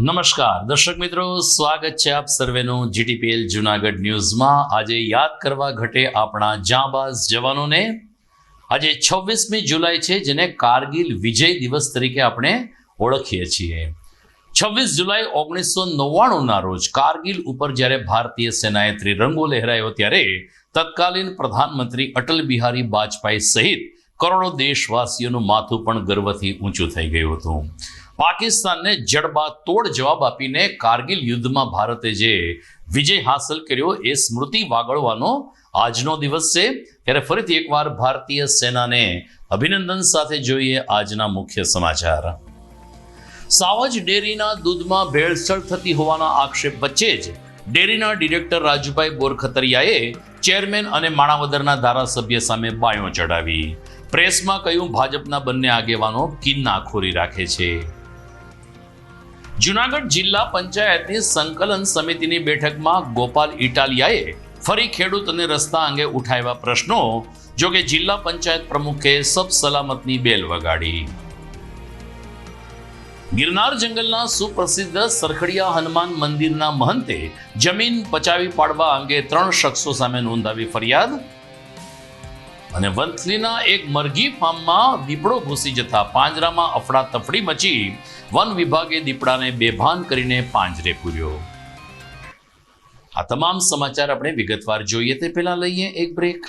નમસ્કાર દર્શક મિત્રો, સ્વાગત છે આપ સર્વેનું જીટીપીએલ જૂનાગઢ ન્યૂઝમાં। આજે યાદ કરવા ઘટે આપણા જાંબાઝ જવાનોને। આજે 26મી જુલાઈ છે, જેને કારગિલ વિજય દિવસ તરીકે આપણે ઓળખીએ છીએ। 26 જુલાઈ 1999ના રોજ કારગિલ ઉપર જ્યારે ભારતીય સેનાએ ત્રિરંગો લહેરાયો ત્યારે તત્કાલીન પ્રધાનમંત્રી અટલ બિહારી વાજપેયી સહિત કરોડો દેશવાસીઓનું માથું પણ ગર્વથી ઊંચું થઈ ગયું હતું। પાકિસ્તાનને જડબાતોડ જવાબ આપીને કારગિલ યુદ્ધમાં ભારતે જે વિજય હાંસલ કર્યો એ સ્મૃતિ વાગળવાનો આજનો દિવસ છે। ત્યારે ફરીથી એકવાર ભારતીય સેનાને અભિનંદન સાથે જોઈએ આજના મુખ્ય સમાચાર। સાવજ ડેરીના દૂધમાં ભેળસેળ થતી હોવાના આક્ષેપ વચ્ચે જ ડેરીના ડિરેક્ટર રાજુભાઈ બોરખતરિયાએ ચેરમેન અને માણાવદરના ધારાસભ્ય સામે બાયો ચડાવી। પ્રેસમાં કહ્યું, ભાજપના બંને આગેવાનો કિન્નાખોરી રાખે છે। જૂનાગઢ જિલ્લા પંચાયતની સંકલન સમિતિની બેઠકમાં ગોપાલ ઇટાલિયાએ ફરી ખેડૂત અને રસ્તા અંગે ઉઠાવ્યા પ્રશ્નો। જોકે જિલ્લા પંચાયત પ્રમુખે સબ સલામતની બેલ વગાડી। ગિરનાર જંગલના સુપ્રસિદ્ધ સરખડિયા હનુમાન મંદિરના મહંતે જમીન પચાવી પાડવા અંગે 3 શખ્સો સામે નોંધાવી ફરિયાદ। અને વંથલીના એક મરઘી ફાર્મમાં દીપડો ઘૂસી જતા પાંજરામાં અફડાતફડી મચી। વન વિભાગે દીપડાને બેભાન કરીને પાંજરે પૂર્યો। આ તમામ સમાચાર આપણે વિગતવાર જોઈએ તે પહેલા લઈએ એક બ્રેક।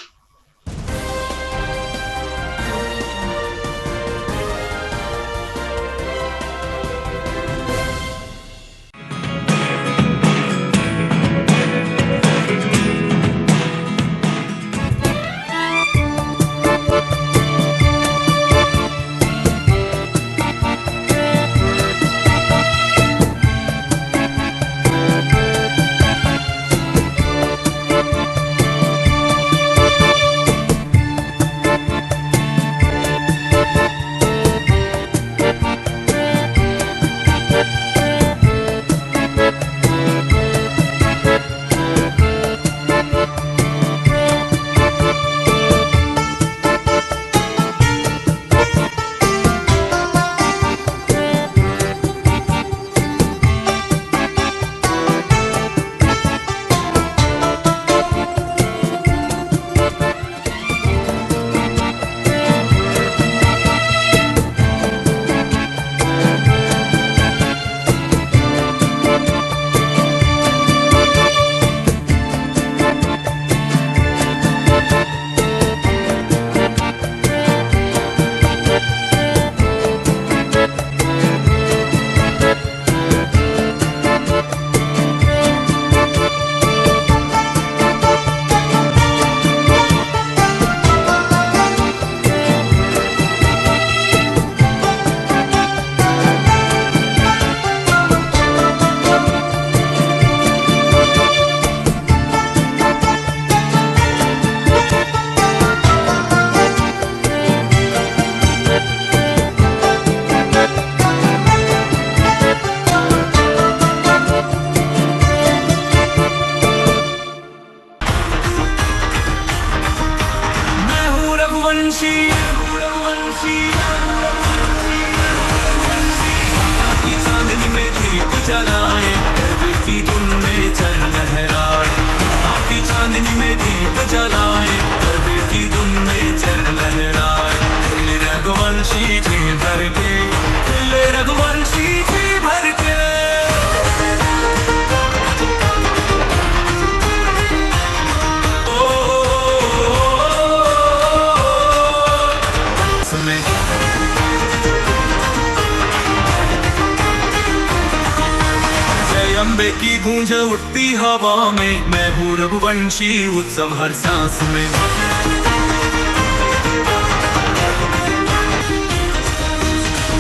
अंबे की गूंज उठती हवा में, मैं हूँ रघुवंशी उत्सव हर सांस में।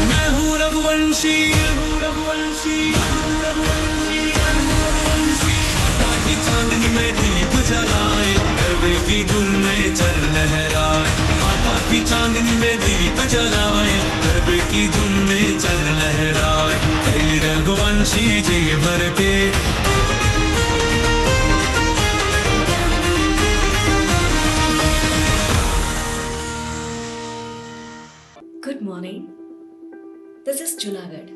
मैं हूँ रघुवंशी, ताकि चांदनी में दीप जलाए, गरबे की धुन में चल लहराए। माता की चांदनी में दीप जलाए, गरबे की धुन में चल लहराए। रघुवंशी जी भर के Good morning. This is Junagadh.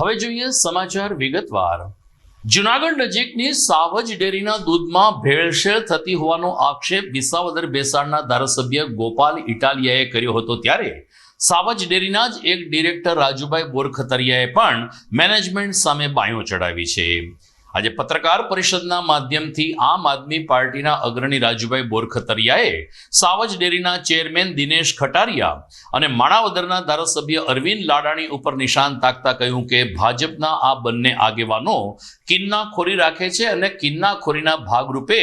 હવે જોઈએ સમાચાર વિગતવાર. જુનાગઢ નજીકની સાવજ ડેરીના દૂધમાં ભેળસેળ થતી હોવાનો આક્ષેપ વિસાવદર બેસાડના ધારાસભ્ય ગોપાલ ઇટાલિયાએ કર્યો હતો, ત્યારે સાવજ ડેરીના જ એક ડિરેક્ટર રાજુભાઈ બોરખતરિયાએ પણ મેનેજમેન્ટ સામે બાયો ચડાવી છે. આજે પત્રકાર પરિષદના માધ્યમથી આમ આદમી પાર્ટીના અગ્રણી રાજુભાઈ બોરખતરિયાએ સાવજ ડેરીના ચેરમેન દિનેશ ખટારિયા અને માણાવદરના ધારાસભ્ય અરવિંદ લાડાણી ઉપર નિશાન તાકતા કહ્યું કે ભાજપના આ બંને આગેવાનો કિન્નાખોરી રાખે છે અને કિન્નાખોરીના ભાગરૂપે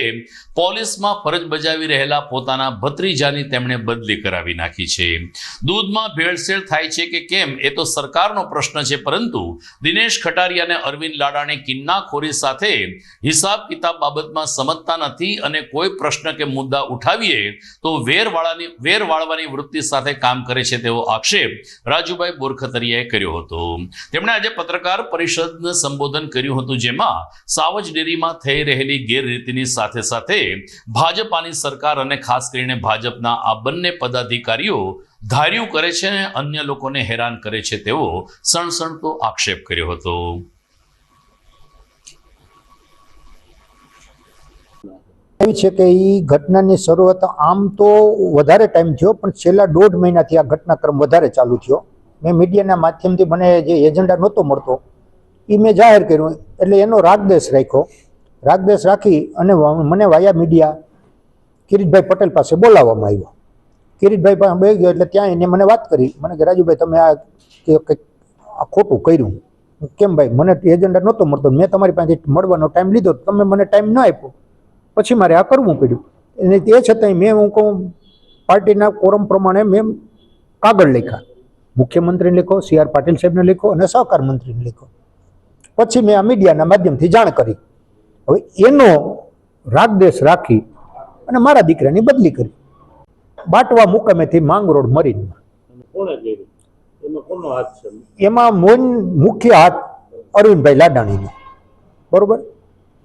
પોલીસમાં ફરજ બજાવી રહેલા પોતાના ભત્રીજાની તેમણે બદલી કરાવી નાખી છે. દૂધમાં ભેળસેળ થાય છે કે કેમ એ તો સરકારનો પ્રશ્ન છે, પરંતુ દિનેશ ખટારિયા અને અરવિંદ લાડાણી કિન્નાખોરી સાથે હિસાબ કિતાબ બાબતમાં સમજતા નથી અને કોઈ પ્રશ્ન કે મુદ્દા ઉઠાવીએ તો વેર વાળવાની વૃત્તિ સાથે કામ કરે છે તેવો આક્ષેપ રાજુભાઈ બોરખતરિયાએ કર્યો હતો. તેમણે આજે પત્રકાર પરિષદને સંબોધન કર્યું હતું, જેમાં સાવજ ડેરીમાં થઈ રહેલી ગેરરીતિની સાથે સાથે ભાજપાની સરકાર અને ખાસ કરીને ભાજપના આ બંને પદાધિકારીઓ ધાર્યું કરે છે અને અન્ય લોકોને હેરાન કરે છે તેવો સણસણતો આક્ષેપ કર્યો હતો. એવી છે કે એ ઘટનાની શરૂઆત આમ તો વધારે ટાઈમ થયો, પણ છેલ્લા 1.5 મહિનાથી આ ઘટનાક્રમ વધારે ચાલુ થયો. મેં મીડિયાના માધ્યમથી મને જે એજન્ડા નહોતો મળતો એ મેં જાહેર કર્યું, એટલે એનો રાગદેશ રાખ્યો. રાગદેશ રાખી અને મને વાયા મીડિયા કિરીટભાઈ પટેલ પાસે બોલાવવામાં આવ્યો. કિરીટભાઈ પાસે બે ગયો એટલે ત્યાં એને મને વાત કરી. મને કે રાજુભાઈ તમે આ ખોટું કર્યું. કેમ ભાઈ? મને એજન્ડા નહોતો મળતો, મેં તમારી પાસેથી મળવાનો ટાઈમ લીધો, તમે મને ટાઈમ ન આપ્યો, પછી મારે આ કરવું પડ્યું. અને તે છતાંય મેં હું કહું પાર્ટીના કોરમ પ્રમાણે મેં કાગળ લખ્યા, મુખ્યમંત્રીને લખો, CR પાટીલ સાહેબને લખો અને સહકાર મંત્રીને લખો. પછી મેં આ મીડિયાના માધ્યમથી જાણ કરી. હવે એનો રાગદેશ રાખી અને મારા દીકરાની બદલી કરી બાટવા મુકામેથી માંગરોળ મરીનમાં. એમાં મુખ્ય હાથ અરવિંદભાઈ લાડાણીનો, બરોબર,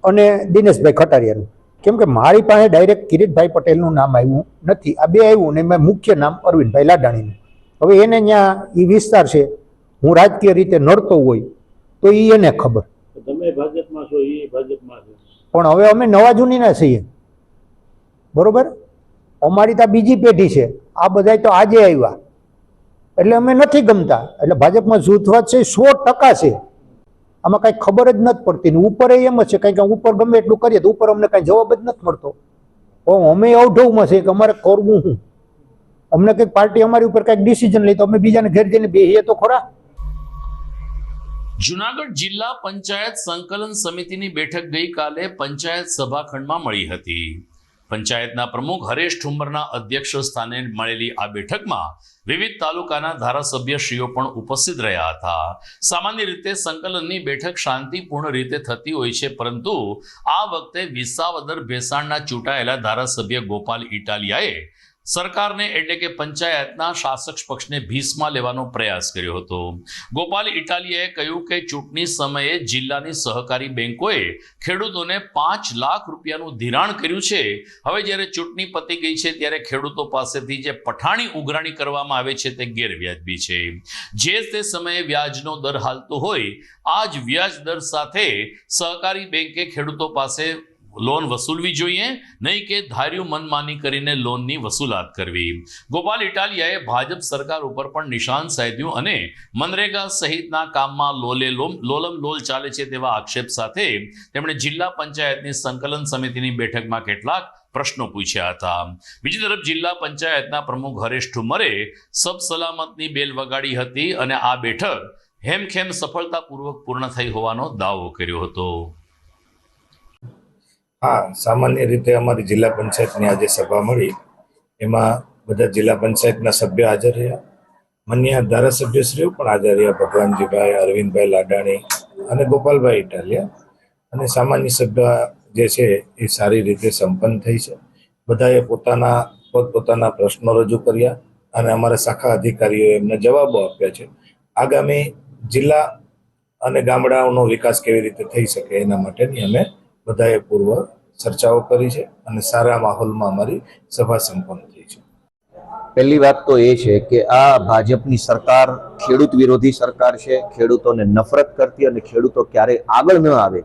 અને દિનેશભાઈ ખટારિયાનું. કેમ કે મારી પાસે ડાયરેક્ટ કિરીટભાઈ પટેલનું નામ આવ્યું નથી, આ બે આવ્યું ને મેં મુખ્ય નામ અરવિંદભાઈ લાડાણીનું. હવે એને ત્યાં એ વિસ્તાર છે, હું રાજકીય રીતે નડતો હોય તો એ એને ખબર. તમે ભાજપમાં છો, એ ભાજપમાં છે, પણ હવે અમે નવા જૂનીના છીએ, બરોબર. અમારી તો બીજી પેઢી છે, આ બધા તો આજે આવ્યા, એટલે અમે નથી ગમતા. એટલે ભાજપમાં જૂથવાદ છે 100% છે, આમાં કાંઈ ખબર જ નથી પડતી. ને ઉપર એમ જ છે, કંઈક ઉપર ગમે એટલું કરીએ તો ઉપર અમને કાંઈ જવાબ જ નથી મળતો. અમે અવઢવમાં છે કે અમારે કરવું શું? અમને કંઈક પાર્ટી અમારી ઉપર કંઈક ડિસિઝન લઈ તો અમે બીજાને ઘેર જઈને બેહીએ તો ખરા. જુનાગઢ જિલ્લા પંચાયત સંકલન સમિતિની બેઠક ગઈકાલે પંચાયત સભાખંડમાં મળી હતી. પંચાયતના પ્રમુખ હરેશ ઠુંબરના અધ્યક્ષ સ્થાને મળેલી આ બેઠકમાં વિવિધ તાલુકાના ધારાસભ્યશ્રીઓ પણ ઉપસ્થિત રહ્યા હતા. સામાન્ય રીતે સંકલનની બેઠક શાંતિપૂર્ણ રીતે થતી હોય છે, પરંતુ આ વખતે વિસાવદર ભેસાણના ચૂંટાયેલા ધારાસભ્ય ગોપાલ ઇટાલિયાએ સરકારને એટલે કે પંચાયતના શાસક પક્ષને ભીસમાં લેવાનો પ્રયાસ કર્યો હતો. ગોપાલ ઇટાલિયાએ કહ્યું કે ચૂંટણી સમયે જિલ્લાની સહકારી બેંકોએ ખેડૂતોને 5 લાખ રૂપિયાનું ધિરાણ કર્યું છે. હવે જ્યારે ચૂંટણી પતી ગઈ છે ત્યારે ખેડૂતો પાસેથી જે પઠાણી ઉઘરાણી કરવામાં આવે છે તે ગેરવ્યાજબી છે. જે તે સમયે વ્યાજનો દર હાલતો હોય આ જ વ્યાજ દર સાથે સહકારી બેંકે ખેડૂતો પાસે લોન વસૂલવી જોઈએ, નહીં કે ધાર્યું મનમાની કરીને લોનની વસૂલાત કરવી. ગોપાલ ઇટાલિયાએ ભાજપ સરકાર ઉપર પણ નિશાન સાધ્યું અને મનરેગા સહિતના કામમાં લોલમ લોલ ચાલે છે તેવા આક્ષેપ સાથે તેમણે જિલ્લા પંચાયતની સંકલન સમિતિની બેઠકમાં કેટલાક પ્રશ્નો પૂછ્યા હતા. બીજી તરફ જિલ્લા પંચાયતના પ્રમુખ હરેશ ઠુમ્મરે સબ સલામતની બેલ વગાડી હતી અને આ બેઠક હેમખેમ સફળતાપૂર્વક પૂર્ણ થઈ હોવાનો દાવો કર્યો હતો. હા, સામાન્ય રીતે અમારી જિલ્લા પંચાયતની આજે સભા મળી, એમાં બધા જિલ્લા પંચાયતના સભ્યો હાજર રહ્યા, માન્ય ધારાસભ્યશ્રીઓ પણ હાજર રહ્યા, ભગવાનજીભાઈ, અરવિંદભાઈ લાડાણી અને ગોપાલભાઈ ઇટાલિયા. અને સામાન્ય સભા જે છે એ સારી રીતે સંપન્ન થઈ છે. બધાએ પોતપોતાના પ્રશ્નો રજૂ કર્યા અને અમારા શાખા અધિકારીઓએ એમને જવાબો આપ્યા છે. આગામી જિલ્લા અને ગામડાઓનો વિકાસ કેવી રીતે થઈ શકે એના માટેની અમે બધાએ પૂર્વ ચર્ચાઓ કરી છે અને સારા માહોલમાં અમારી સભા સંપન્ન થઈ છે. પહેલી વાત તો એ છે કે આ ભાજપની સરકાર ખેડૂત વિરોધી સરકાર છે, ખેડૂતોને નફરત કરતી અને ખેડૂતો ક્યારેય આગળ ન આવે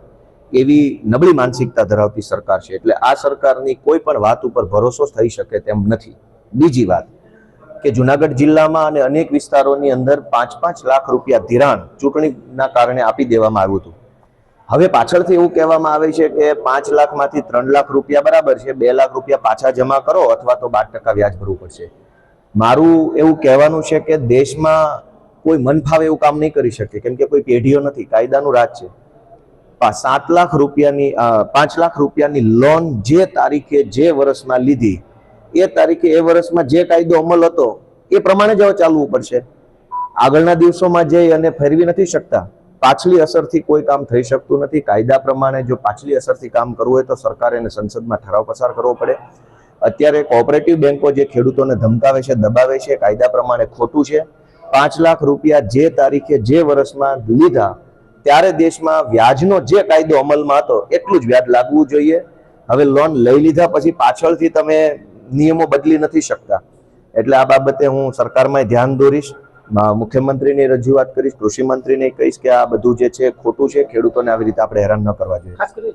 એવી નબળી માનસિકતા ધરાવતી સરકાર છે. એટલે આ સરકારની કોઈ પણ વાત ઉપર ભરોસો થઈ શકે તેમ નથી. બીજી વાત કે જુનાગઢ જિલ્લામાં અને અનેક વિસ્તારોની અંદર 5-5 લાખ રૂપિયા ધિરાણ ચૂંટણીના કારણે આપી દેવામાં આવ્યું હતું. હવે પાછળથી એવું કહેવામાં આવે છે કે 5 લાખમાંથી 3 લાખ રૂપિયા બરાબર છે, 2 લાખ રૂપિયા પાછા જમા કરો અથવા તો 12% વ્યાજ ભરવું પડશે. મારું એવું કહેવાનું છે કે દેશમાં કોઈ મન ફાવે એવું કામ નહીં કરી શકે, કેમ કે કોઈ પેઢીઓ નથી, કાયદાનું રાજ છે. 5 લાખ રૂપિયાની લોન જે તારીખે જે વર્ષમાં લીધી એ તારીખે એ વર્ષમાં જે કાયદો અમલ હતો એ પ્રમાણે જ હવે ચાલવું પડશે. આગળના દિવસોમાં જઈ અને ફેરવી નથી શકતા. પાછલી અસરથી કોઈ કામ થઈ શકતું નથી. કાયદા પ્રમાણે જો પાછલી અસરથી કામ કરવું હોય તો સરકારે એને સંસદમાં ઠરાવ પસાર કરવો પડે. અત્યારે કોઓપરેટિવ બેન્કો જે ખેડૂતોને ધમકાવે છે, દબાવે છે, કાયદા પ્રમાણે ખોટું છે. 5 લાખ રૂપિયા જે તારીખે જે વર્ષમાં લીધા ત્યારે દેશમાં વ્યાજનો જે કાયદો અમલમાં હતો એટલું જ વ્યાજ લાગવું જોઈએ. હવે લોન લઈ લીધા પછી પાછળથી તમે નિયમો બદલી નથી શકતા. એટલે આ બાબતે હું સરકારમાં ધ્યાન દોરીશ, મુખ્યમંત્રીને રજૂઆત કરીશ, કૃષિ મંત્રીને કહીશ કે આ બધું જે છે ખોટું છે, ખેડૂતોને આવી રીતે આપણે હેરાન ન કરવા જોઈએ. ખાસ કરીને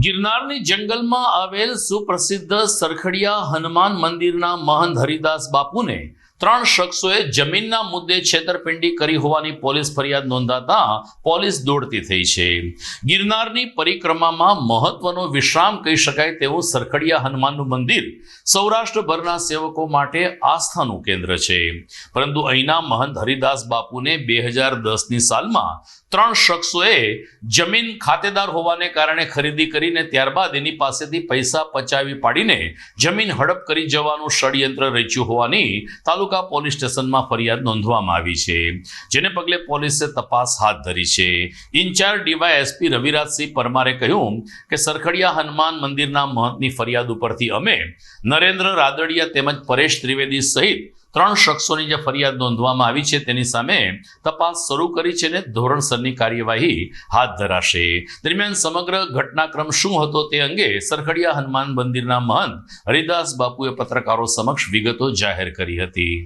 ગિરનારની જંગલમાં આવેલ સુપ્રસિદ્ધ સરખડિયા હનુમાન મંદિરના મહંત હરિદાસ બાપુને 3 શખ્સોએ જમીનના મુદ્દે છેતરપિંડી કરી હોવાની પોલીસ ફરિયાદ નોંધાતા પોલીસ દોડતી થઈ છે. ગિરનારની પરિક્રમામાં મહત્વનો વિશ્રામ કહી શકાય તેવું સરખડિયા હનુમાનનું મંદિર સૌરાષ્ટ્રભરના સેવકો માટે આસ્થાનું કેન્દ્ર છે. પરંતુ અહીંના મહંત હરિદાસ બાપુને 2010ની સાલમાં 3 શખ્સોએ જમીન ખાતેદાર હોવાને કારણે ખરીદી કરીને ત્યારબાદ એની પાસેથી પૈસા પચાવી પાડીને જમીન હડપ કરી જવાનું ષડયંત્ર રચ્યું હોવાની તાલુકા પોલીસ સ્ટેશનમાં ફરિયાદ નોંધવામાં આવી છે, જેને પગલે પોલીસે તપાસ હાથ ધરી છે. ઇન્ચાર્જ ડીવાયએસપી રવિરાજસિંહ પરમારે કહ્યું કે સરખડિયા હનુમાન મંદિરના મહંતની ફરિયાદ ઉપરથી અમે નરેન્દ્ર રાદડિયા તેમજ પરેશ ત્રિવેદી સહિત 3 શખ્સોની જે ફરિયાદ નોંધવામાં આવી છે તેની સામે તપાસ શરૂ કરી છે અને ધોરણસરની કાર્યવાહી હાથ ધરાશે. દરમિયાન સમગ્ર ઘટનાક્રમ શું હતો તે અંગે સરખડિયા હનુમાન મંદિરના મહંત હરિદાસ બાપુએ પત્રકારો સમક્ષ વિગતો જાહેર કરી હતી.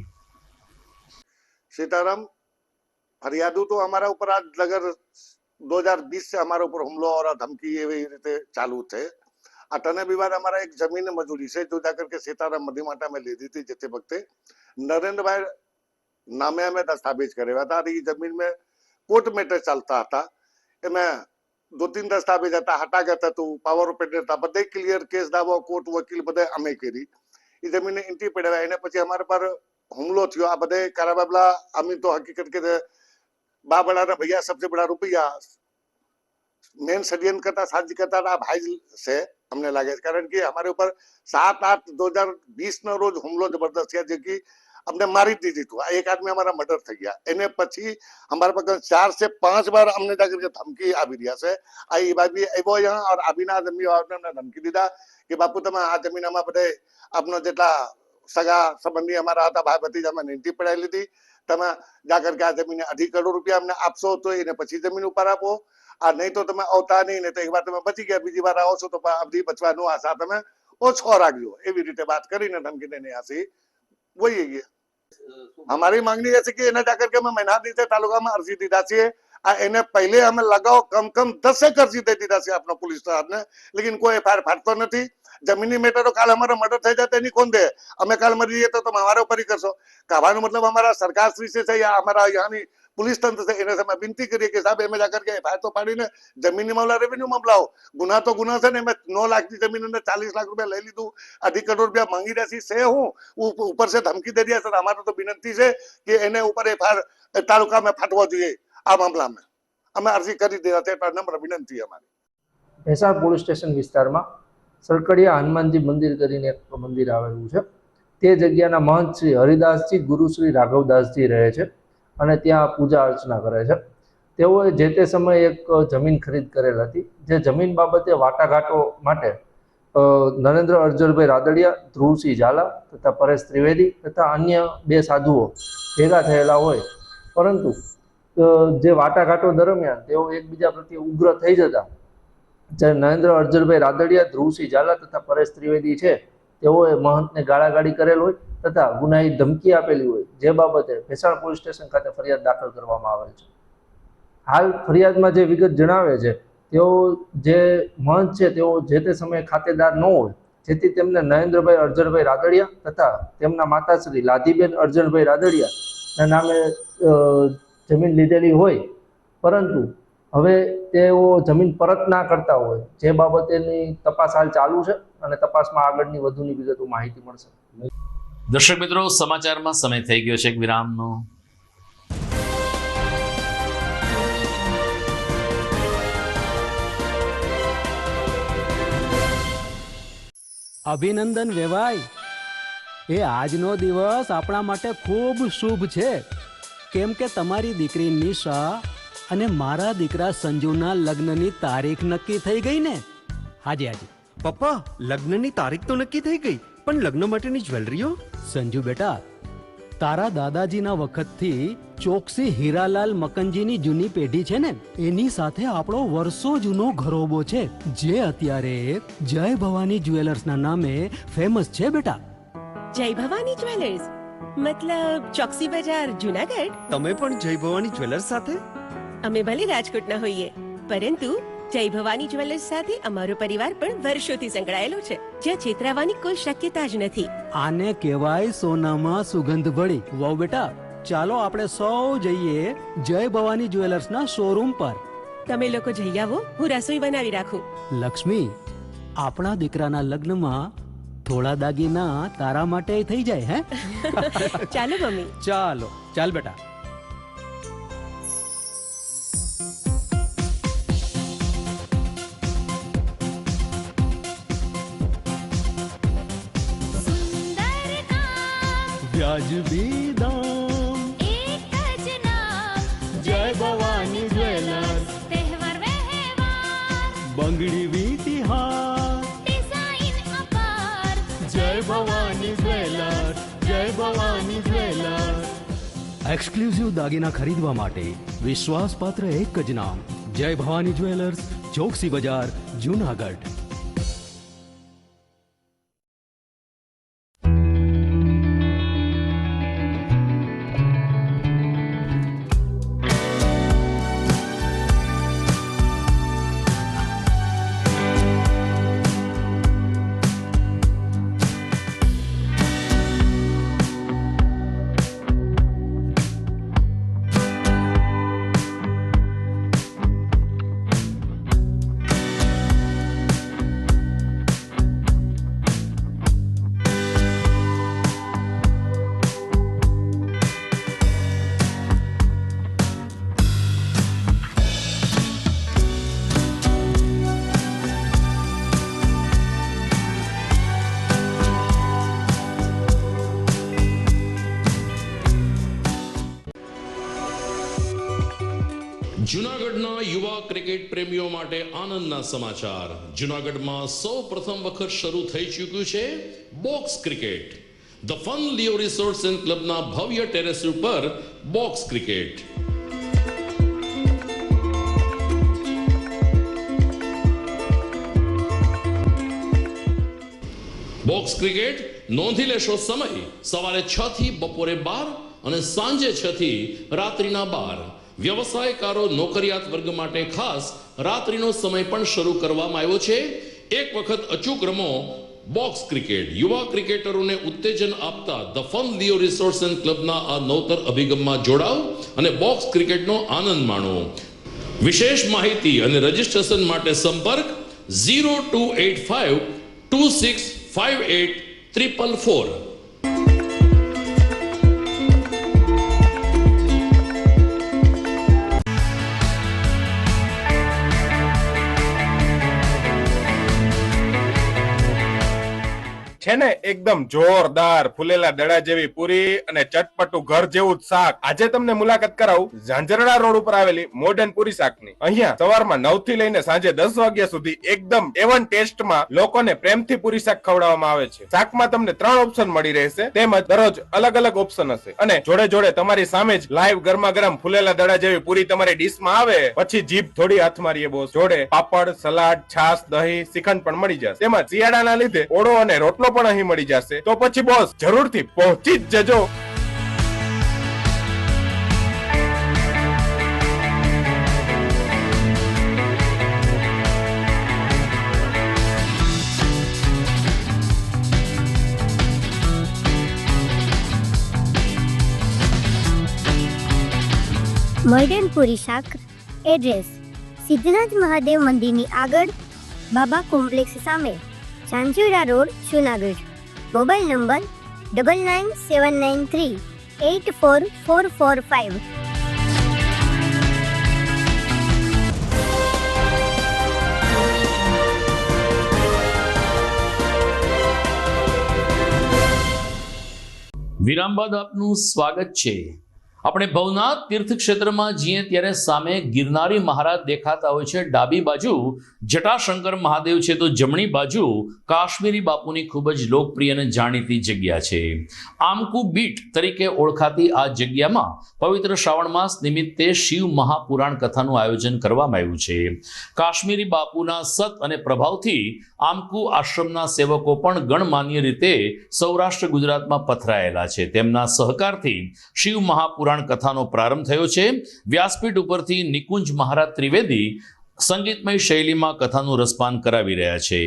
सीताराम, फरियादू तो हमारा ऊपर आज लगभग 2020 से हमारे ऊपर हमलो और धमकी ये रीते चालू थे. अटने भी बाद हमारा एक जमीन मजूरी से जो जाकर के सीताराम मधीमाटा में ले दी थी जितने वक्त नरेंद्र भाई नामे में दस्तावेज करे हुआ था. ये जमीन में कोर्ट मैटर चलता था, मैं 2-3 दस्तावेज હતા હટા ગયા હતા તો પાવર ઓફ એટર્ની હતા, બધે ક્લિયર કેસ દાવો કોર્ટ વકીલ બધે અમે કરી. એ જમીન ઇન્ટી પડ્યા એને પછી અમારા પર હુમલો થયો. આ બધે કારાબાબલા અમે તો હકીકત કે બા બड़ा भैया सबसे बड़ा रुपया मेन षड्यंत्र करता साजिश करता था भाई से हमने लगे, कारण कि हमारे ऊपर 7-8-2020 न रोज हमलो जबरदस्त किया जो कि हमने मारी दी थी. तो एक आदमी हमारा मर्डर થઈ ગયા. એને પછી हमारे पास 4 से 5 बार हमने जाकर के धमकी આવી રહ્યા છે. આ બાબી એવો यहाँ और अभिना जमीन ने धमकी દીધા કે બાપુ તમે આ જમીન આમાં બધે આપનો જેટલા સગા સંબંધી અમારા હતા ભાઈ ભતીજા અમે નીતિ પડાવી લીધી. તમે જાકર કે આ જમીન અઢી કરોડ રૂપિયા અમને આપશો તો એને પછી જમીન ઉપર આપો, આ નહીં તો તમે આવતા નહીં, ને તો એક વાર તમે બચી ગયા બીજી વાર આવો છો તો અવધિ બચવાનું આશા તમે ઓછો રાખજો. એવી રીતે વાત કરીને ધમકીને નહીં આસી वही है. हमारी मांगनी ऐसे कि इन्हें जाकर के हमें महीना दी थे तालुका में अर्जी दी थी. इन्हें पहले हमें लगाओ कम 10 एक अर्जी दे दी थी अपना पुलिस साहब ने, लेकिन कोई एफआईआर फाटतो नहीं. जमीनी मैटर काल हमारा मर्डर થઈ जाते नहीं कौन दे, हमें काल मरी जाए तो तुम हमारे ऊपर ही करशो. कहવાનો मतलब हमारा सरकार श्री से या हमारा यहाँ पुलिस तंत्र से इन्हें मैं विनती करिए कि साहब एम जाकर के एफआईआर तो फाड़ी ने जमीनी मामला रेवेन्यू मामला हो, गुना तो गुना से नहीं. मैं 9 लाख की जमीन ने 40 लाख रुपया ले लीधું, आधी करोड़ रुपया मांगी रही से हूँ, ऊपर से धमकी दे दिया. सर हमारा तो विनती है कि इन्हें ऊपर एफआईआर तालुका में फाटवा જોઈએ. આ મામલા में અમે અરજી કરી દીધા છે, નમ્ર વિનંતી અમારી. ભેસાણ પોલીસ સ્ટેશન વિસ્તારમાં સરકડિયા હનુમાનજી મંદિર કરીને એક મંદિર આવેલું છે. તે જગ્યાના મહંત શ્રી હરિદાસજી ગુરુ શ્રી રાઘવદાસજી રહે છે અને ત્યાં પૂજા અર્ચના કરે છે. તેઓએ જે તે સમયે એક જમીન ખરીદ કરેલ હતી, જે જમીન બાબતે વાટાઘાટો માટે નરેન્દ્ર અર્જુનભાઈ રાદડિયા, ધ્રુવસિંહ ઝાલા તથા પરેશ ત્રિવેદી તથા અન્ય 2 સાધુઓ ભેગા થયેલા હોય, પરંતુ જે વાટાઘાટો દરમિયાન તેઓ એકબીજા પ્રત્યે ઉગ્ર થઈ જતા જ્યારે નરેન્દ્ર અર્જુનભાઈ રાદડિયા, ધ્રુવસિંહ ઝાલા તથા પરેશ ત્રિવેદી છે તેઓએ મહંતને ગાળાગાળી કરેલ હોય તથા ગુનાહિત ધમકી આપેલી હોય, જે બાબતે ભેસાણ પોલીસ સ્ટેશન ખાતે ફરિયાદ દાખલ કરવામાં આવેલ છે. હાલ ફરિયાદમાં જે વિગત જણાવે છે, તેઓ જે મહંત છે તેઓ જે તે સમયે ખાતેદાર ન હોય, જેથી તેમને નરેન્દ્રભાઈ અરજણભાઈ રાદડિયા તથા તેમના માતાશ્રી લાધીબેન અરજણભાઈ રાદડિયાના નામે જમીન લીધેલી હોય, પરંતુ હવે તેઓ જમીન પરત ના કરતા હોય, જે બાબતેની તપાસ હાલ ચાલુ છે અને તપાસમાં આગળની વધુની વિગતો માહિતી મળશે. દર્શક મિત્રો, સમાચારમાં સમય થઈ ગયો છે એક વિરામનો. અભિનંદન વેવાઈ, એ આજનો દિવસ આપણા માટે ખૂબ શુભ છે, કેમ કે તમારી દીકરી નિશા અને મારા દીકરા સંજુના લગ્નની તારીખ નક્કી થઈ ગઈ ને. હાજી હાજી પપ્પા, લગ્નની તારીખ તો નક્કી થઈ ગઈ, પણ લગ્ન માટેની જ્વેલરીઓ? સંજુ બેટા, તારા દાદાજીના વખતથી ચોકસી હીરાલાલ મકનજીની જૂની પેઢી છે ને, એની સાથે આપણો વર્ષો જૂનો ઘરોબો છે, જે અત્યારે જય ભવાની જ્વેલર્સના નામે ફેમસ છે બેટા. જય ભવાની જ્વેલર્સ મતલબ ચોકસી બજાર, જુનાગઢ? તમે પણ જય ભવાની જ્વેલર્સ સાથે? અમે ભલે રાજકોટના હોઈએ, પરંતુ જય ભવાની જ્વેલર્સ સાથે અમારો પરિવાર પણ વર્ષોથી સંકળાયેલો છે, જ્યાં છેતરાવાની કોઈ શક્યતા જ નથી. આને કહેવાય સોનામાં સુગંધ ભળી. વાવ બેટા, ચાલો આપણે સૌ જઈએ જય ભવાની જ્વેલર્સના શોરૂમ પર. તમે લોકો જઈ આવો, હું રસોઈ બનાવી રાખું. લક્ષ્મી, આપણા દીકરાના લગ્નમાં થોડા દાગીના તારા માટે થઈ જાય. હે ચાલો મમ્મી. ચાલો ચાલ બેટા. વ્યાજબી દામ, એક જ નામ, જય ભવાની જ્વેલર્સ. તહેવાર વ્યવહાર, બંગડી વીટી હાર, ડિઝાઇન અપાર, જય ભવાની જ્વેલર્સ, જય ભવાની જ્વેલર્સ. એક્સક્લુઝિવ દાગીના ખરીદવા માટે વિશ્વાસપાત્ર એક જ નામ, જય ભવાની જ્વેલર્સ, ચોકસી બજાર, જુનાગઢ. જૂનાગઢના યુવા ક્રિકેટ પ્રેમીઓ માટે આનંદના સમાચાર. જૂનાગઢમાં સૌ પ્રથમ વખત શરૂ થઈ ચૂક્યું છે box cricket. The fun Leo resorts and ક્લબના ભવ્ય ટેરેસ ઉપર બોક્સ ક્રિકેટ. બોક્સ ક્રિકેટ નોંધી લેશો સમય સવારે 6 થી બપોરે 12 અને સાંજે 6 થી રાત્રિના 12. વ્યવસાયકારો, નોકરિયાત વર્ગ માટે ખાસ રાત્રિનો સમય પણ શરૂ કરવામાં આવ્યો છે. એક વખત અચૂક રમો બોક્સ ક્રિકેટ. યુવા ક્રિકેટરોને ઉત્તેજન આપતા the fun Leo resorts and ક્લબના આ નવતર અભિગમમાં જોડાઓ અને બોક્સ ક્રિકેટનો આનંદ માણો. વિશેષ માહિતી અને રજીસ્ટ્રેશન માટે સંપર્ક 0285 2658 444. છે ને એકદમ જોરદાર ફૂલેલા દડા જેવી પૂરી અને ચટપટું ઘર જેવું જ શાક. આજે તમને મુલાકાત કરાવું ઝાંઝરડા રોડ ઉપર આવેલી મોડર્ન પૂરી શાકની. અહીંયા સવારમાં 9 થી લઈને સાંજે 10 વાગ્યા સુધી એકદમ એવન ટેસ્ટમાં લોકોને પ્રેમથી પૂરી શાક ખવડાવવામાં આવે છે. શાકમાં તમને 3 ઓપ્શન મળી રહેશે, તેમજ દરરોજ અલગ અલગ ઓપ્શન હશે અને જોડે જોડે તમારી સામે જ લાઈવ ગરમા ગરમ ફૂલેલા દડા જેવી પૂરી તમારી ડીશમાં આવે પછી જીભ થોડી હાથ મારીએ બોસ. જોડે પાપડ, સલાડ, છાશ, દહીં, શ્રીખંડ પણ મળી જશે. તેમજ શિયાળાના લીધે ઓળો અને રોટલો પણ અહીં મળી જશે. તો પછી બોસ જરૂરથી પહોંચી જ જજો. મોડર્ન પૂરી શાક. એડ્રેસ સિદ્ધનાથ મહાદેવ મંદિરની આગળ, બાબા કોમ્પ્લેક્સ સામે, Jhanjhura road, Junagadh. Mobile number 9979384445. વિરામ બાદ આપનું સ્વાગત છે. આપણે ભવનાથ તીર્થ ક્ષેત્રમાં જઈએ ત્યારે સામે ગિરનારી મહારાજ દેખાતા હોય છે. ડાબી બાજુ જટાશંકર મહાદેવ છે તો જમણી બાજુ કાશ્મીરી બાપુની ખૂબ જ લોકપ્રિય અને જાણીતી જગ્યા છે. આમકુ બીટ તરીકે ઓળખાતી આ જગ્યામાં પવિત્ર શ્રાવણ માસ નિમિત્તે શિવ મહાપુરાણ કથાનું આયોજન કરવામાં આવ્યું છે. કાશ્મીરી બાપુના સત અને પ્રભાવથી આમકુ આશ્રમના સેવકો પણ ગણમાન્ય રીતે સૌરાષ્ટ્ર ગુજરાતમાં પથરાયેલા છે. તેમના સહકારથી શિવ મહાપુરાણ કથાનો પ્રારંભ થયો છે. વ્યાસપીઠ ઉપરથી નિકુંજ મહારાજ ત્રિવેદી સંગીતમય શૈલીમાં કથાનું રસપાન કરાવી રહ્યા છે.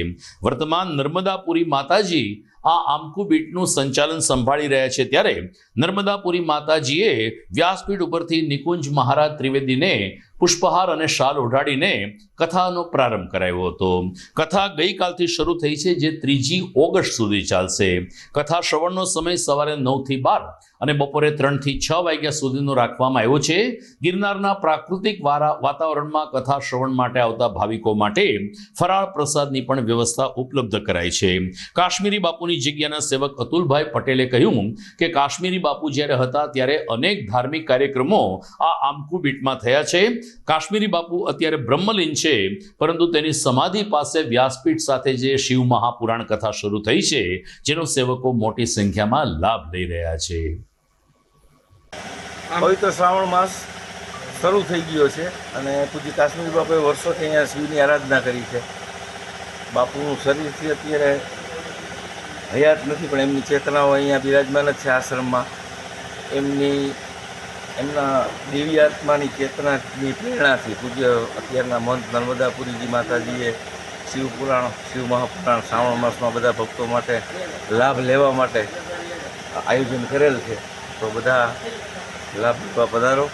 વર્તમાન નર્મદાપુરી માતાજી આ આમકુ બીટનું સંચાલન સંભાળી રહ્યા છે. ત્યારે નર્મદાપુરી માતાજીએ વ્યાસપીઠ ઉપરથી નિકુંજ મહારાજ ત્રિવેદીને પુષ્પહાર અને શાલ ઓઢાડીને કથાનો પ્રારંભ કરાવ્યો હતો. કથા ગઈકાલથી શરૂ થઈ છે, જે 3 ઓગસ્ટ સુધી ચાલશે. કથા શ્રવણનો સમય સવારે 9 થી 12 અને બપોરે 3 થી 6 વાગ્યા સુધીનો રાખવામાં આવ્યો છે. ગિરનારના પ્રાકૃતિક વાતાવરણમાં કથા શ્રવણ માટે આવતા ભાવિકો માટે ફરાળ પ્રસાદની પણ વ્યવસ્થા ઉપલબ્ધ કરાઈ છે. કાશ્મીરી બાપુની જગ્યાના સેવક અતુલભાઈ પટેલે કહ્યું કે કાશ્મીરી બાપુ જ્યારે હતા ત્યારે અનેક ધાર્મિક કાર્યક્રમો આ આમકુ બીટમાં થયા છે. કાશ્મીરી બાપુ અત્યારે બ્રહ્મલીન છે, પરંતુ તેની સમાધિ પાસે વ્યાસપીઠ સાથે જે શિવ મહાપુરાણ કથા શરૂ થઈ છે, જેનો સેવકો મોટી સંખ્યામાં લાભ લઈ રહ્યા છે. પવિત્ર શ્રાવણ માસ શરૂ થઈ ગયો છે અને પૂજ્ય કાશ્મીરી બાપુએ વર્ષોથી અહીંયા શિવની આરાધના કરી છે. બાપુનું શરીરથી અત્યારે હયાત નથી, પણ એમની ચેતનાઓ અહીંયા બિરાજમાન જ છે આશ્રમમાં. એમના દેવી આત્માની ચેતનાની પ્રેરણાથી પૂજ્ય અત્યારના મંત નર્મદાપુરીજી માતાજીએ શિવ મહાપુરાણ શ્રાવણ માસમાં બધા ભક્તો માટે લાભ લેવા માટે આયોજન કરેલ છે. તો બધા લાભ લેવા પધારો.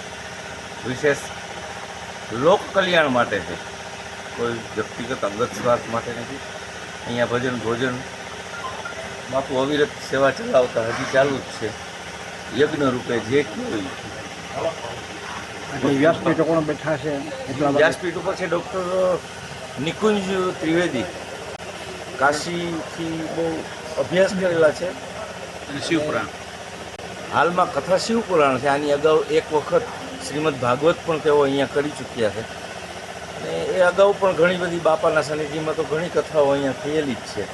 વિશેષ લોક કલ્યાણ માટે છે, કોઈ વ્યક્તિગત અંગત સ્વાર્થ માટે નથી. અહીંયા ભજન ભોજન બાપુ અવિરત સેવા ચલાવતા હજી ચાલુ જ છે. યજ્ઞ રૂપે જે કોઈ વ્યાસપીઠ કોણ બેઠા છે? વ્યાસપીઠ ઉપર છે ડૉક્ટર નિકુંજ ત્રિવેદી. કાશીથી બહુ અભ્યાસ કરેલા છે. શિવપુરાણ હાલમાં કથા શિવપુરાણ છે. આની અગાઉ એક વખત શ્રીમદ ભાગવત પણ તેઓ અહીંયા કરી ચૂક્યા છે. અને એ અગાઉ પણ ઘણી બધી બાપાના સાનિધ્યમાં તો ઘણી કથાઓ અહીંયા થયેલી જ છે,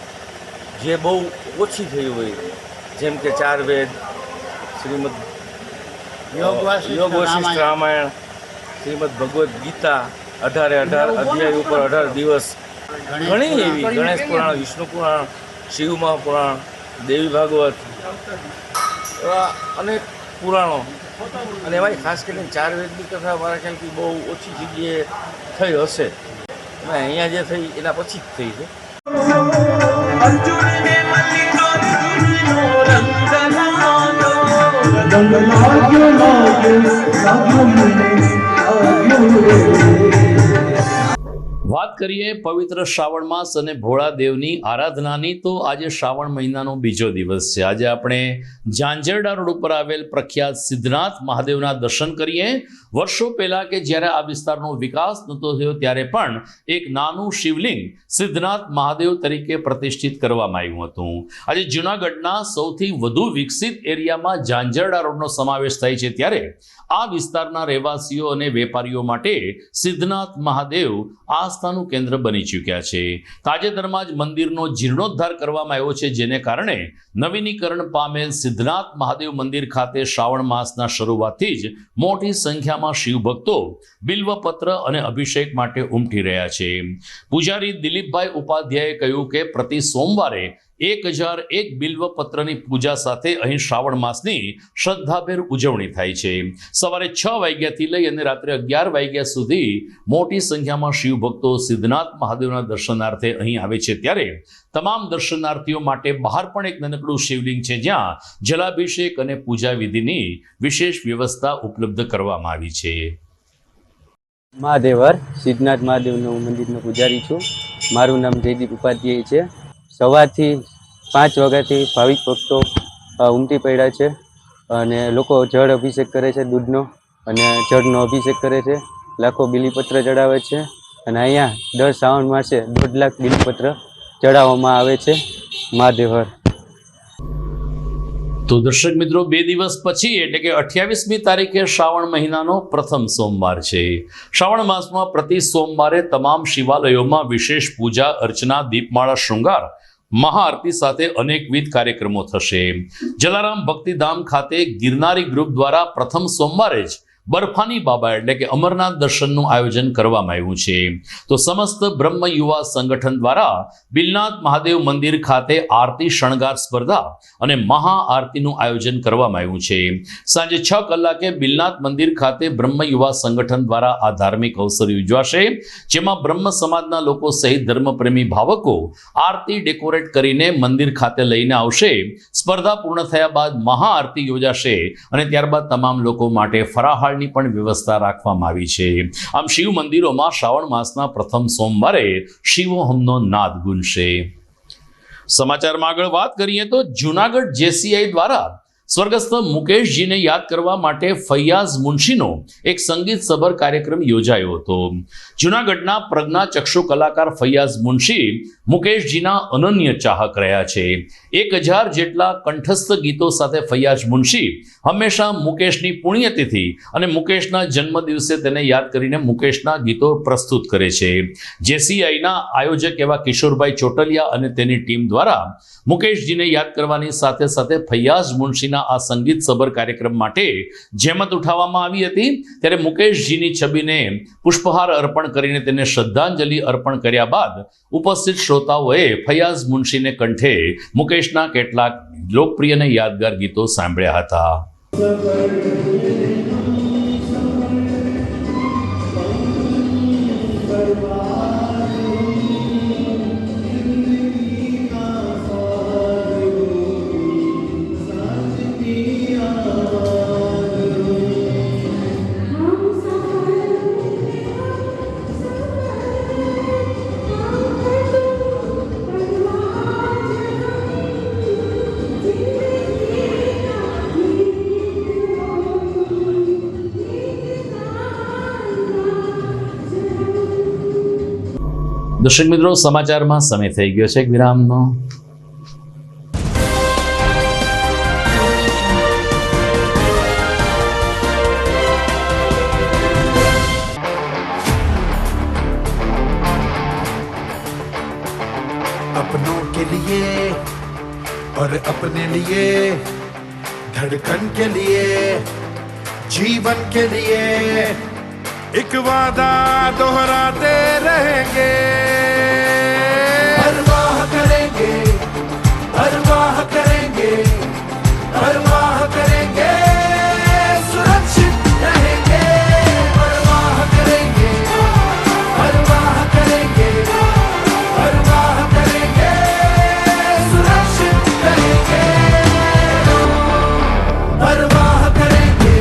જે બહુ ઓછી થઈ હોય, જેમ કે 4 વેદ, શ્રીમદ યોગ વશિષ્ઠ રામાયણ, શ્રીમદ ભગવદ્ ગીતા, 18 અધ્યાય ઉપર 18 દિવસ, ઘણી એવી ગણેશ પુરાણ, વિષ્ણુ પુરાણ, શિવ મહાપુરાણ, દેવી ભાગવત, એવા અનેક પુરાણો. અને એમાં ખાસ કરીને 4 વેદની કથા મારા ખ્યાલથી બહુ ઓછી જગ્યાએ થઈ હશે. અને અહીંયા જે થઈ એના પછી જ થઈ છે. વાત કરીએ પવિત્ર શ્રાવણ માસ અને ભોળાદેવની આરાધનાની, તો આજે શ્રાવણ મહિનાનો બીજો દિવસ છે. આજે આપણે ઝાંઝરડા રોડ ઉપર આવેલ પ્રખ્યાત સિદ્ધનાથ મહાદેવના દર્શન કરીએ. વર્ષો પહેલા કે જ્યારે આ વિસ્તારનો વિકાસ નહોતો થયો ત્યારે પણ એક નાનું શિવલિંગ સિદ્ધનાથ મહાદેવ તરીકે પ્રતિષ્ઠિત કરવામાં આવ્યું હતું. આજે જૂનાગઢના સૌથી વધુ વિકસિત એરિયામાં ઝાંઝરડા રોડનો સમાવેશ થાય છે, ત્યારે આ વિસ્તારના રહેવાસીઓ અને વેપારીઓ માટે સિદ્ધનાથ મહાદેવ આસ્થાનું કેન્દ્ર બની ચૂક્યા છે. તાજેતરમાં જ મંદિરનો જીર્ણોદ્ધાર કરવામાં આવ્યો છે, જેને કારણે નવીનીકરણ પામેલ સિદ્ધનાથ મહાદેવ મંદિર ખાતે શ્રાવણ માસના શરૂઆતથી જ મોટી સંખ્યામાં શિવભક્તો બિલ્વપત્ર અને અભિષેક માટે ઉમટી રહ્યા છે. પૂજારી દિલીપભાઈ ઉપાધ્યાયે કહ્યું કે પ્રતિ સોમવારે 1001 બિલ્વપત્રની પૂજા સાથે અહીં શ્રાવણ માસની શ્રદ્ધાભેર ઉજવણી થાય છે. સવારે 6 વાગ્યાથી લઈ અને રાત્રે 11 વાગ્યા સુધી મોટી સંખ્યામાં શિવ ભક્તો સિદ્ધનાથ મહાદેવના દર્શનાર્થે અહીં આવે છે. ત્યારે તમામ દર્શનાર્થીઓ માટે બહાર પણ એક નાનકડું શિવલિંગ છે, જ્યાં જલાભિષેક અને પૂજા વિધિની વિશેષ વ્યવસ્થા ઉપલબ્ધ કરવામાં આવી છે. મહાદેવર સિદ્ધનાથ મહાદેવનું મંદિરનો પૂજારી છું. મારું નામ જયદીપ ઉપાધ્યાય છે. સવારથી 5 વાગ્યાથી ભાવિક ભક્તો ઉમટી પડ્યા છે અને લોકો જળ અભિષેક કરે છે, દૂધનો અને જળનો અભિષેક કરે છે. લાખો બિલીપત્ર ચડાવે છે અને અહીંયા દર શ્રાવણ માસે 1.5 લાખ બિલીપત્ર ચડાવવામાં આવે છે. મહાદેવર. તો દર્શક મિત્રો, 2 દિવસ પછી એટલે કે 28મી તારીખે શ્રાવણ મહિનાનો પ્રથમ સોમવાર છે. શ્રાવણ માસમાં પ્રતિ સોમવારે તમામ શિવાલયોમાં વિશેષ પૂજા અર્ચના, દીપમાળા, શૃંગાર, મહાઆરતી સાથે અનેકવિધ કાર્યક્રમો થશે. જલારામ ભક્તિધામ ખાતે ગિરનારી ગ્રુપ દ્વારા પ્રથમ સોમવારે જ બરફાની બાબા એટલે કે અમરનાથ દર્શનનું આયોજન કરવામાં આવ્યું છે. તો સમસ્ત બ્રહ્મ યુવા સંગઠન દ્વારા બિલનાથ મહાદેવ મંદિર ખાતે આરતી શણગાર સ્પર્ધા અને મહાઆરતીનું આયોજન કરવામાં આવ્યું છે. સાંજે 6 કલાકે બિલનાથ મંદિર ખાતે બ્રહ્મ યુવા સંગઠન દ્વારા આ ધાર્મિક અવસર યોજાશે, જેમાં બ્રહ્મ સમાજના લોકો સહિત ધર્મપ્રેમી ભાવકો આરતી ડેકોરેટ કરીને મંદિર ખાતે લઈને આવશે. સ્પર્ધા પૂર્ણ થયા બાદ મહાઆરતી યોજાશે અને ત્યારબાદ તમામ લોકો માટે ફરાહાળ ની પણ વ્યવસ્થા રાખવામાં આવી છે. આમ શિવ મંદિરોમાં શ્રાવણ માસના પ્રથમ સોમવારે શિવોહમનો નાદ ગુંજશે. સમાચારમાં આગળ વાત કરીએ તો જૂનાગઢ જેસીઆઈ દ્વારા સ્વર્ગસ્થ મુકેશજીને યાદ કરવા માટે ફૈયાઝ મુનશીનો એક સંગીત સભર કાર્યક્રમ યોજાયો હતો. જૂનાગઢના પ્રજ્ઞાચક્ષુ કલાકાર ફૈયાઝ મુનશી મુકેશજીના અનન્ય ચાહક રહ્યા છે. 1000 જેટલા કંઠસ્થ ગીતો સાથે ફૈયાઝ મુનશી હંમેશા મુકેશની પુણ્યતિથિ અને મુકેશના જન્મદિવસે તેને યાદ કરીને મુકેશના ગીતો પ્રસ્તુત કરે છે. જેસીઆઈના આયોજક એવા કિશોરભાઈ ચોટલિયા અને તેની ટીમ દ્વારા મુકેશજીને યાદ કરવાની સાથે સાથે ફૈયાઝ મુનશીના આ સંગીત સભર કાર્યક્રમ માટે જહેમત ઉઠાવવામાં આવી હતી. ત્યારે મુકેશજીની છબીને પુષ્પહાર અર્પણ કરીને તેને શ્રદ્ધાંજલિ અર્પણ કર્યા બાદ ઉપસ્થિત શ્રોતાઓએ ફૈયાઝ મુનશીને કંઠે મુકેશના કેટલાક લોકપ્રિય અને યાદગાર ગીતો સાંભળ્યા હતા. દર્શક મિત્રો, સમાચારમાં સમય થઈ ગયો છે વિરામનો. अपनों के लिए और अपने लिए, धड़कन के लिए, जीवन के लिए एक वादा दोहराते रहेंगे. परवाह करेंगे, परवाह करेंगे, परवाह करेंगे, सुरक्षित रहेंगे. परवाह करेंगे, परवाह करेंगे, परवाह करेंगे, सुरक्षित रहेंगे. परवाह करेंगे.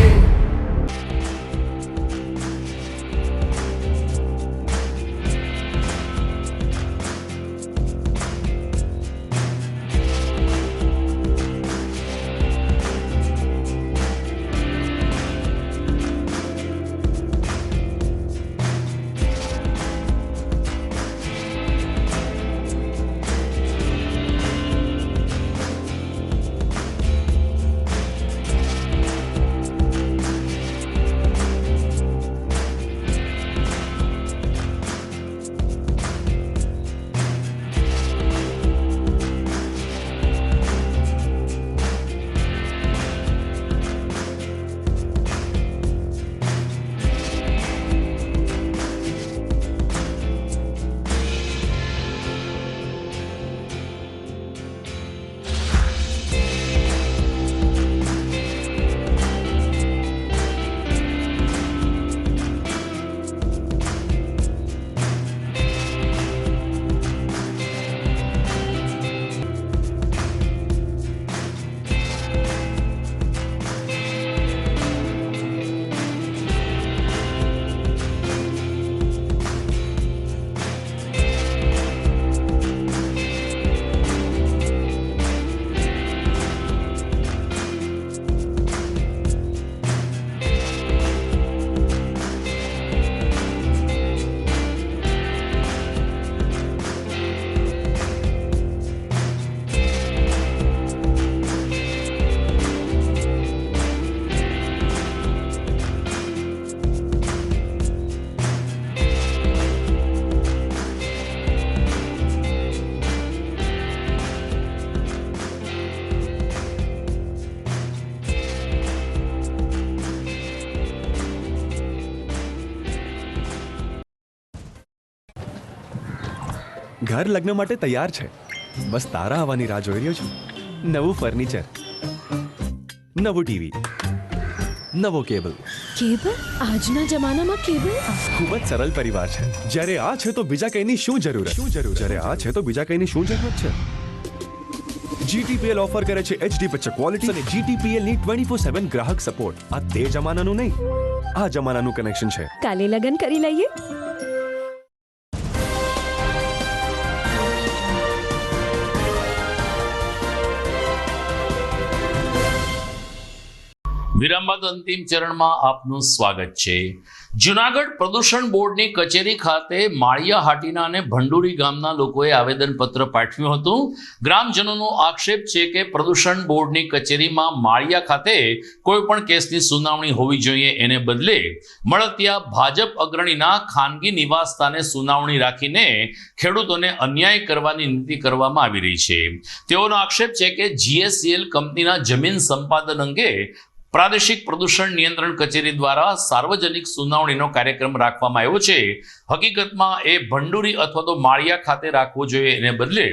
ઘર લગ્ન માટે તૈયાર છે. બસ તારા આવવાની રાહ જોઈ રહ્યો છું. નવું ફર્નિચર, નવું ટીવી, નવો કેબલ. કેબલ? આજના જમાનામાં કેબલ? ખૂબ જ સરળ પરિવાર છે. જ્યારે આ છે તો બીજા કઈની શું જરૂરત? જ્યારે આ છે તો બીજા કઈની શું જરૂરત છે? GTPL ઓફર કરે છે HD પિક્ચર ક્વોલિટી અને GTPL ની 24/7 ગ્રાહક સપોર્ટ. આ તે જમાનાનું નહીં, આ જમાનાનું કનેક્શન છે. કાલે લગન કરી લઈએ. વિરામ બાદ અંતિમ ચરણમાં આપનું સ્વાગત છે. જુનાગઢ પ્રદૂષણ બોર્ડની કચેરી ખાતે માળિયા હાટીના અને ભંડુરી ગામના લોકોએ આવેદનપત્ર પાઠવ્યું હતું. ગ્રામજનોનો આક્ષેપ છે કે પ્રદૂષણ બોર્ડની કચેરીમાં માળિયા ખાતે કોઈ પણ કેસની સુનાવણી હોવી જોઈએ, એને બદલે મળતિયા ભાજપ અગ્રણીના ખાનગી નિવાસસ્થાને સુનાવણી રાખીને ખેડૂતોને અન્યાય કરવાની નીતિ કરવામાં આવી રહી છે. તેઓનો આક્ષેપ છે કે GSCL કંપનીના જમીન સંપાદન અંગે પ્રાદેશિક પ્રદૂષણ નિયંત્રણ કચેરી દ્વારા સાર્વજનિક સુનાવણીનો કાર્યક્રમ રાખવામાં આવ્યો છે. હકીકતમાં એ ભંડુરી અથવા તો માળિયા ખાતે રાખવો જોઈએ, એને બદલે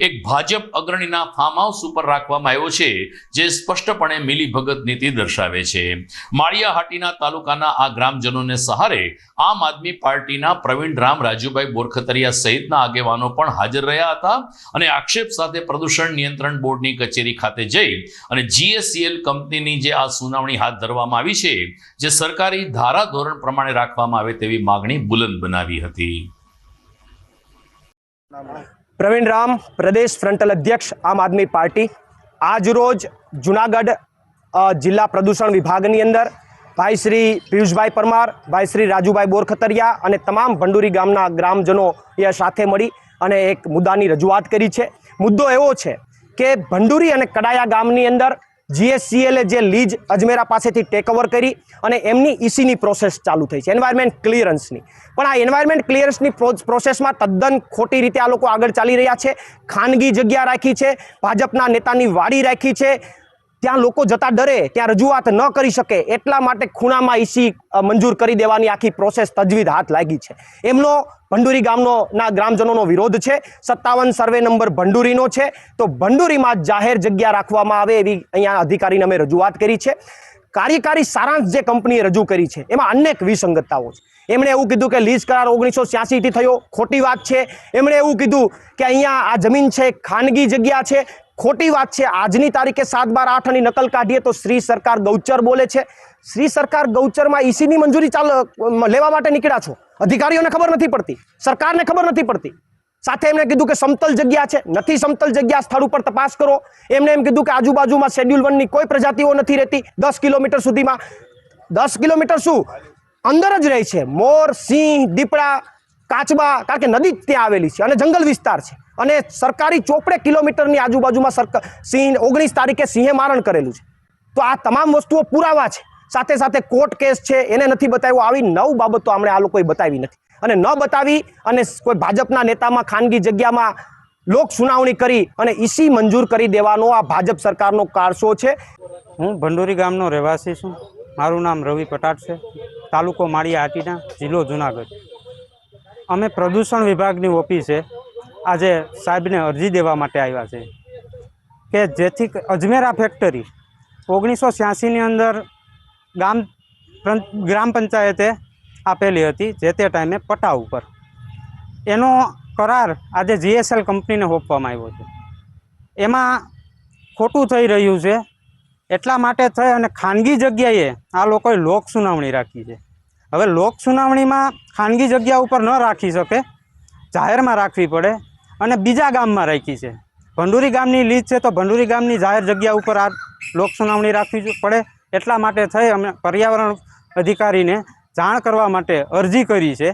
એક ભાજપ અગ્રણીના ફાર્મ હાઉસ ઉપર રાખવામાં આવ્યો છે, જે સ્પષ્ટપણે મિલીભગત નીતિ દર્શાવે છે. માળિયા હાટીના તાલુકાના આ ગ્રામજનોને સહારે આમ આદમી પાર્ટીના પ્રવીણ રામ રાજુભાઈ બોરખતરિયા સહિતના આગેવાનો પણ હાજર રહ્યા હતા અને આક્ષેપ સાથે પ્રદૂષણ નિયંત્રણ બોર્ડની કચેરી ખાતે જઈ અને GSCL કંપનીની જે આ સુનાવણી હાથ ધરવામાં આવી છે, જે સરકારી ધારા ધોરણ પ્રમાણે રાખવામાં આવે તેવી માગણી બુલંદ બનાવી હતી. પ્રવીણ રામ, પ્રદેશ ફ્રન્ટલ અધ્યક્ષ આમ આદમી પાર્ટી. આજ રોજ જુનાગઢ જિલ્લા પ્રદૂષણ વિભાગની અંદર ભાઈ શ્રી પિયુષભાઈ પરમાર, ભાઈ શ્રી રાજુભાઈ બોરખતરિયા અને તમામ ભંડુરી ગામના ગ્રામજનો એ સાથે મળી અને એક મુદ્દાની રજૂઆત કરી છે. મુદ્દો એવો છે કે ભંડુરી અને કડાયા ગામની અંદર GSCL જે લીજ અજમેરા પાસેથી ટેકઓવર કરી અને એમની ECની પ્રોસેસ ચાલુ થઈ છે, એન્વાયરમેન્ટ ક્લિયરન્સની. પણ આ એન્વાયરમેન્ટ ક્લિયરન્સની પ્રોસેસમાં તદ્દન ખોટી રીતે આ લોકો આગળ ચાલી રહ્યા છે. ખાનગી જગ્યા રાખી છે, ભાજપના નેતાની વાડી રાખી છે, ત્યાં લોકો જતા ડરે, ત્યાં રજૂઆત ન કરી શકે એટલા માટે ખૂણામાં EC મંજૂર કરી દેવાની આખી પ્રોસેસ તજવીજ હાથ લાગી છે. એમનો ભંડુરી ગામના ગ્રામજનોનો વિરોધ છે. 57 સર્વે નંબર ભંડુરીનો છે, તો ભંડુરીમાં જાહેર જગ્યા રાખવામાં આવે એવી અહીંયા અધિકારીને અમે રજૂઆત કરી છે. કાર્યકારી સારાંશ જે કંપનીએ રજૂ કરી છે એમાં અનેક વિસંગતતાઓ છે. એમણે એવું કીધું કે લીઝ કરાર 1986થી થયો, ખોટી વાત છે. એમણે એવું કીધું કે અહીંયા આ જમીન છે ખાનગી જગ્યા છે, ખોટી વાત છે. આજની તારીખે 7/12/8 ની નકલ કાઢીએ તો શ્રી સરકાર ગૌચર બોલે છે. શ્રી સરકાર ગૌચરમાં ECની મંજૂરી લેવા માટે નીકળ્યા છો, અધિકારીઓને ખબર નથી પડતી, સરકારને ખબર નથી પડતી. સાથે એમણે કીધું કે સમતલ જગ્યા છે, નથી સમતલ જગ્યા, સ્થળ ઉપર તપાસ કરો. એમણે એમ કીધું કે આજુબાજુમાં શેડ્યુલ 1ની કોઈ પ્રજાતિઓ નથી રહેતી 10 કિલોમીટર સુધીમાં. 10 કિલોમીટર શું અંદર જ રહે છે મોર, સિંહ, દીપડા, કાચબા, કારણ કે નદી ત્યાં આવેલી છે અને જંગલ વિસ્તાર છે અને સરકારી ચોપડે કિલોમીટરની આજુબાજુમાં સિંહ 19 તારીખે સિંહે મારણ કરેલું છે. તો આ તમામ વસ્તુઓ પુરાવા છે. સાથે સાથે કોર્ટ કેસ છે એને નથી બતાવ્યો. આવી 9 બાબતો આપણે આ લોકોએ બતાવી નથી અને ન બતાવી અને કોઈ ભાજપના નેતામાં ખાનગી જગ્યામાં લોક સુનાવણી કરી અને EC મંજૂર કરી દેવાનો આ ભાજપ સરકારનો કારસો છે. હું ભંડુરી ગામનો રહેવાસી છું. મારું નામ રવિ પટાટ છે. તાલુકો માળિયા હાટીના, જિલ્લો જુનાગઢ. અમે પ્રદૂષણ વિભાગની ઓફિસે આજે સાહેબને અરજી દેવા માટે આવ્યા છે કે જેથી અજમેરા ફેક્ટરી 1986ની અંદર ગ્રામ પંચાયતે આપેલી હતી, જે તે ટાઈમે પટ્ટા ઉપર. એનો કરાર આજે GSL કંપનીને સોંપવામાં આવ્યો છે. એમાં ખોટું થઈ રહ્યું છે, એટલા માટે થઈ અને ખાનગી જગ્યાએ આ લોકોએ લોક સુનાવણી રાખી છે. હવે લોક સુનાવણીમાં ખાનગી જગ્યા ઉપર ન રાખી શકે, જાહેરમાં રાખવી પડે અને બીજા ગામમાં રાખી છે. ભંડુરી ગામની લીજ છે તો ભંડુરી ગામની જાહેર જગ્યા ઉપર આ લોક સુનાવણી રાખવી પડે. એટલા માટે થઈ અમે પર્યાવરણ અધિકારીને જાણ કરવા માટે અરજી કરી છે.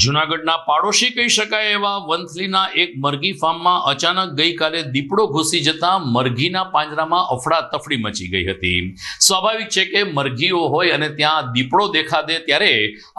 જુનાગઢના પાડોશી કહી શકાય એવા વંથલીના એક મરઘી ફાર્મમાં અચાનક ગઈકાલે દીપડો ઘૂસી જતા મરઘીના પાંજરામાં અફડાતફડી મચી ગઈ હતી. સ્વાભાવિક છે કે મરઘીઓ હોય અને ત્યાં દીપડો દેખાડે ત્યારે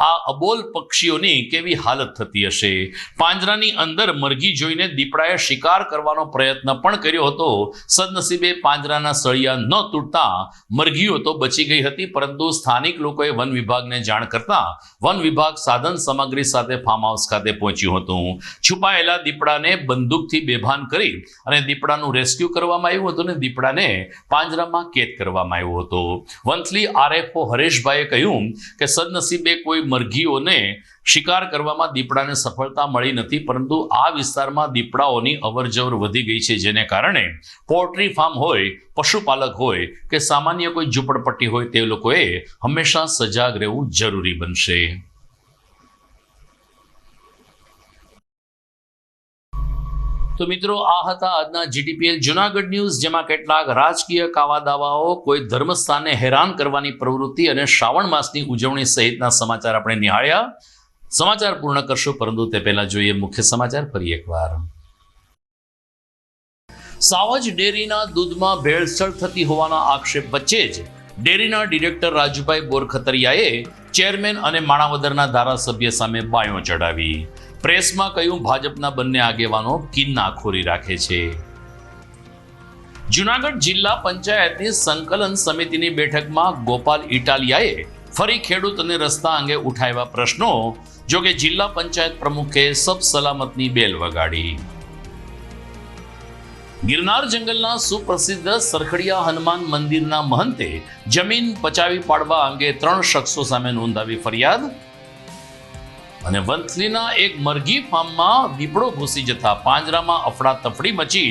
આ અબોલ પક્ષીઓની કેવી હાલત થતી હશે. પાંજરાની અંદર મરઘી જોઈને દીપડાએ શિકાર કરવાનો પ્રયત્ન પણ કર્યો હતો. સદનસીબે પાંજરાના સળિયા ન તૂટતા મરઘીઓ તો બચી ગઈ હતી, પરંતુ સ્થાનિક લોકોએ વન વિભાગને જાણ કરતા વન વિભાગ સાધન સામગ્રી સાથે સાથે ફાર્મ હાઉસ ખાતે પહોંચ્યું હતું. છુપાયેલા દીપડાને બંદૂકથી બેભાન કરી અને દીપડાનું રેસ્ક્યુ કરવામાં આવ્યું હતું અને દીપડાને પાંજરામાં કેદ કરવામાં આવ્યો હતો. વંથલી આરએફઓ હરેશભાઈએ કહ્યું કે સદનસીબે કોઈ મરઘીઓને શિકાર કરવામાં દીપડાને સફળતા મળી નથી, પરંતુ આ વિસ્તારમાં દીપડાઓની અવરજવર વધી ગઈ છે, જેને કારણે પોલ્ટ્રી ફાર્મ હોય, પશુપાલક હોય કે સામાન્ય કોઈ ઝૂંપડપટ્ટી હોય તે લોકોએ હંમેશા સજાગ રહેવું જરૂરી બનશે. તો મિત્રો, આ હતા આજના જીટીપીએલ જુનાગઢ ન્યૂઝ, જેમાં કેટલાક રાજકીય કાવા દાવાઓ, કોઈ ધર્મસ્થાનને હેરાન કરવાની પ્રવૃત્તિ અને શ્રાવણ માસની ઉજવણી સહિતના સમાચાર આપણે નિહાળ્યા. સમાચાર પૂર્ણ કરશો, પરંતુ તે પહેલા જોઈએ મુખ્ય સમાચાર ફરી એકવાર. સાવજ ડેરીના દૂધમાં ભેળસેળ થતી હોવાના આક્ષેપ વચ્ચે જ ડેરીના ડિરેક્ટર રાજુભાઈ બોરખતરિયાએ ચેરમેન અને માણાવદરના ધારાસભ્ય સામે બાયો ચડાવી. પ્રેસમાં કહ્યું, ભાજપના બંને આગેવાનો કિન્નાખોરી રાખે છે. જુનાગઢ જિલ્લા પંચાયતની સંકલન સમિતિની બેઠકમાં ગોપાલ ઇટાલિયાએ ફરી ખેડૂત અને રસ્તા અંગે ઉઠાવ્યા પ્રશ્નો. જો કે જિલ્લા પંચાયત પ્રમુખે સબ સલામતની બેલ વગાડી. ગિરનાર જંગલના સુપ્રસિદ્ધ સરખડિયા હનુમાન મંદિરના મહંતે જમીન પચાવી પાડવા અંગે 3 શખ્સો સામે નોંધાવી ફરિયાદ. અને વંથલીના એક મરઘી ફાર્મમાં દીપડો ઘૂસી જતા પાંજરામાં અફડાતફડી મચી.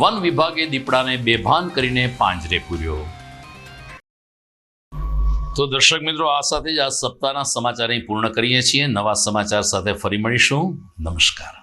વન વિભાગે દીપડાને બેભાન કરીને પાંજરે પૂર્યો. તો દર્શક મિત્રો, આ સાથે જ આ સપ્તાહના સમાચાર અહીં પૂર્ણ કરીએ છીએ. નવા સમાચાર સાથે ફરી મળીશું. નમસ્કાર.